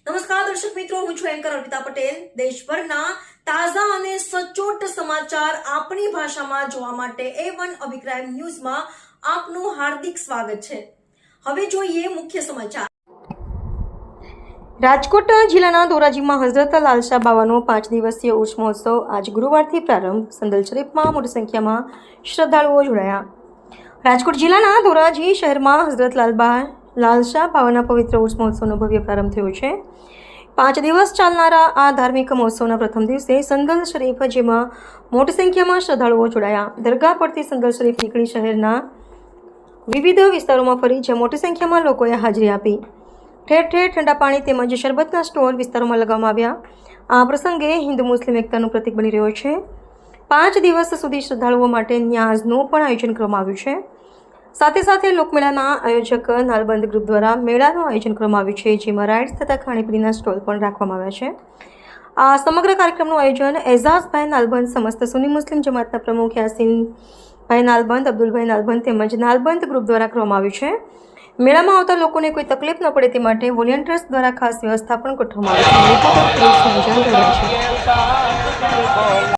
નમસ્કાર દર્શક મિત્રો, હું છું એન્કર અર્પિતા પટેલ। દેશભરના તાજા અને સચોટ સમાચાર આપણી ભાષામાં જોવા માટે A1 અભિપ્રાય ન્યૂઝમાં આપનું હાર્દિક સ્વાગત છે। હવે જોઈએ મુખ્ય સમાચાર। રાજકોટ જિલ્લાના ધોરાજીમાં હઝરત લાલશાહ બાવાનો 5 દિવસીય ઉર્સ મહોત્સવ આજ ગુરુવારથી પ્રારંભ। સંદલ શરીફમાં મોટી સંખ્યામાં શ્રદ્ધાળુઓ જોડાયા। રાજકોટ જિલ્લાના ધોરાજી શહેરમાં હઝરત લાલશાહ બાવાના પવિત્ર ઉર્સ મહોત્સવનો ભવ્ય પ્રારંભ થયો છે। 5 દિવસ ચાલનારા આ ધાર્મિક મહોત્સવના પ્રથમ દિવસે સંદલ શરીફ, જેમાં મોટી સંખ્યામાં શ્રદ્ધાળુઓ જોડાયા। દરગાહ પરથી સંદલ શરીફ નીકળી શહેરના વિવિધ વિસ્તારોમાં ફરી, જ્યાં મોટી સંખ્યામાં લોકોએ હાજરી આપી। ઠેર ઠેર ઠંડા પાણી તેમજ શરબતના સ્ટોલ વિસ્તારોમાં લગાવવામાં આવ્યા। આ પ્રસંગે હિન્દુ મુસ્લિમ એકતાનું પ્રતીક બની રહ્યો છે। 5 દિવસ સુધી શ્રદ્ધાળુઓ માટે ન્યાઝનું પણ આયોજન કરવામાં આવ્યું છે। સાથે સાથે લોકમેળાના આયોજક નાલબંધ ગ્રુપ દ્વારા મેળાનું આયોજન કરવામાં આવ્યું છે, જેમાં રાઇડ્સ તથા ખાણીપીણીના સ્ટોલ પણ રાખવામાં આવ્યા છે। આ સમગ્ર કાર્યક્રમનું આયોજન એઝાઝભાઈ નાલબંધ, સમસ્ત સુન્ની મુસ્લિમ જમાતના પ્રમુખ યાસીનભાઈ નાલબંધ, અબ્દુલભાઈ નાલબંધ તેમજ નાલબંધ ગ્રુપ દ્વારા કરવામાં આવ્યું છે। મેળામાં આવતા લોકોને કોઈ તકલીફ ન પડે તે માટે વોલેન્ટિયર્સ દ્વારા ખાસ વ્યવસ્થા પણ ગોઠવવામાં આવી છે।